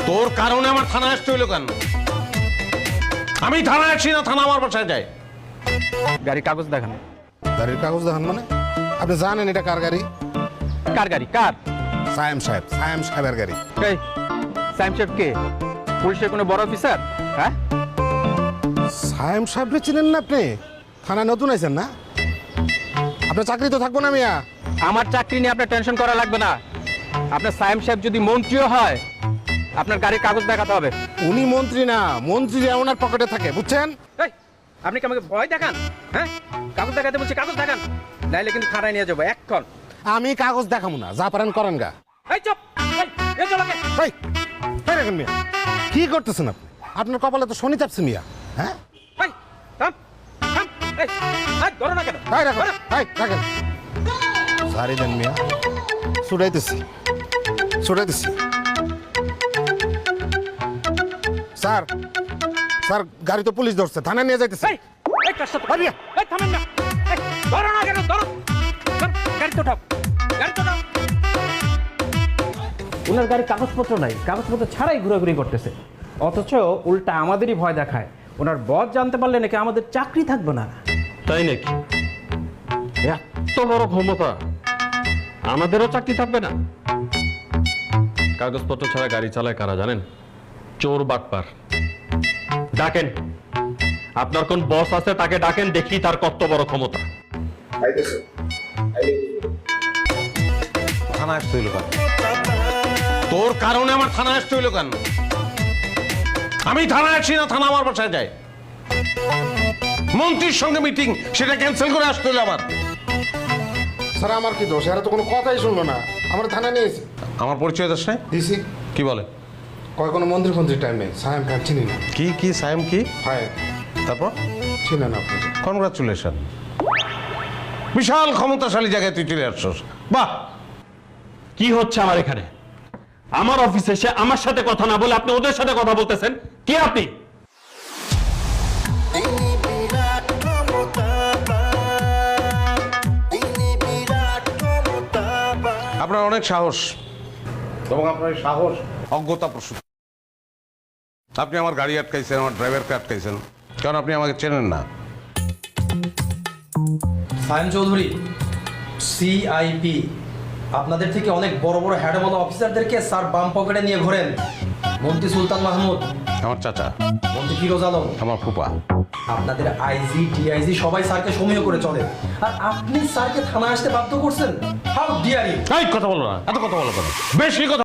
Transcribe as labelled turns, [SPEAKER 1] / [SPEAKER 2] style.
[SPEAKER 1] তোর কারণে আমার থানায় আসতে হইলো কেন? আমি থানায় আসি না, থানা আমার বাসায় যায়।
[SPEAKER 2] গাড়ির কাগজ দেখান।
[SPEAKER 3] গাড়ির কাগজ দেখান মানে? আপনি জানেন এটা কার গাড়ি?
[SPEAKER 2] কার গাড়ি? কার?
[SPEAKER 3] সায়েম সাহেবের গাড়ি।
[SPEAKER 2] এই সায়েম সাহেব কে? পুলিশের কোনো বড় অফিসার? হ্যাঁ,
[SPEAKER 3] সায়েম সাহেবকে চিনেন না আপনি? থানায় নতুন আইছেন না? আপনার চাকরি তো থাকবো না মিয়া।
[SPEAKER 2] আমার চাকরি নিয়ে আপনার টেনশন করা লাগবে না। আপনার সায়েম সাহেব যদি মন্ত্রীও হয়, আপনার গাড়ির কাগজ দেখাতে হবে।
[SPEAKER 3] উনি মন্ত্রী না, মন্ত্রী ওনার পকেটে থাকে, বুঝছেন?
[SPEAKER 2] এই আপনি কি আমাকে ভয় দেখান? হ্যাঁ, কাগজ দেখাতে বলছি, কাগজ দেখান, নাইলে কিন্তু থানায় নিয়ে যাবো এক্ষণ।
[SPEAKER 3] আমি কাগজ দেখাবো না, যা পারেন করেন গা।
[SPEAKER 2] এই চুপ, এই চল আগে।
[SPEAKER 3] এই রাখেন মিয়া, কি করতেছেন আপনি? আপনার কপালে তো শনি চাপছে মিয়া। হ্যাঁ,
[SPEAKER 2] এই থাম থাম, এই ধরো না কেন?
[SPEAKER 3] এই রাখেন, রাখেন। সারি দেন মিয়া, ছুটাইতেছি। স্যার, গাড়ি তো পুলিশ ধরছে, থানায় নিয়ে যাইতেছে।
[SPEAKER 2] এই কাজটা তো এই থামেন না, এই ধরো না কেন? ধরো, গাড়ি তো উঠাও, গাড়ি তো উঠাও। ওনার গাড়ি কাগজপত্র নাই, কাগজপত্র ছাড়াই ঘোরাঘুরি করতেছে, অথচ উল্টা আমাদেরই ভয় দেখায়। ওনার বস জানতে পারলে নাকি আমাদের চাকরি থাকবে না।
[SPEAKER 1] তাই নাকি? এত বড় ক্ষমতা, আমাদেরও চাকরি থাকবে না? কাগজপত্র ছাড়া গাড়ি চালায় কারা জানেন? চোর বাটপার। ডাকেন, আপনার কোন বস আছে তাকে ডাকেন, দেখি তার কত বড় ক্ষমতা। থানায় আসতে হইলো কেন? তোর কারণে আমার থানায় আসতে হইলো কেন? আমি থানায় আসি না, থানা আমার বাসায় যায়। মন্ত্রীর সঙ্গে মিটিং, সেটা ক্যান্সেল করে আসতে হইলো আমার।
[SPEAKER 3] স্যার আমার কি দোষ? এরা তো কোনো কথাই শুনলো না, আমার থানায় নিয়েছে।
[SPEAKER 1] আমার পরিচয় দাস নাই?
[SPEAKER 3] দিছি।
[SPEAKER 1] কি বলে?
[SPEAKER 3] কয় কোনো মন্ত্রী টাইম নেই, সায়েম খান চিনি না।
[SPEAKER 1] কি সায়েম কি?
[SPEAKER 3] হ্যাঁ,
[SPEAKER 1] তারপর?
[SPEAKER 3] চিনেন আপনি?
[SPEAKER 1] কনগ্রাচুলেশন, বিশাল ক্ষমতাশালী জায়গায় তুই চলে আসছস। বাহ!
[SPEAKER 4] কি হচ্ছে আমার এখানে? আমার অফিসে এসে আমার সাথে কথা না বলে আপনি ওদের সাথে কথা বলতেছেন। কি আপনি?
[SPEAKER 1] আপনার অনেক সাহস, এবং আপনার এই সাহস অজ্ঞতা প্রসূত। আপনি আমার গাড়ি আটকাইছেন, আমার ড্রাইভারকে আটকাইছেন, কারণ আপনি আমাকে চেনেন না।
[SPEAKER 5] সায়েম চৌধুরী, সিআইপি, আপনাদের থেকে অনেক বড় বড় হ্যাডওয়ালা অফিসারদেরকে স্যার বাম পকেটে নিয়ে ঘোরেন। মন্ত্রী সুলতান মাহমুদ,
[SPEAKER 1] আমার চাচা,
[SPEAKER 5] মন্ত্রী ফিরোজ আলম,
[SPEAKER 1] আমার ফুপা,
[SPEAKER 5] আপনাদের আইজি ডিআইজি সবাই স্যারকে সমীহ করে চলে, আর আপনি স্যারকে থানায় আসতে বাধ্য করছেন। How dare you!
[SPEAKER 1] এই কথা বলো না, এত কথা বলো কেন? বেশি কথা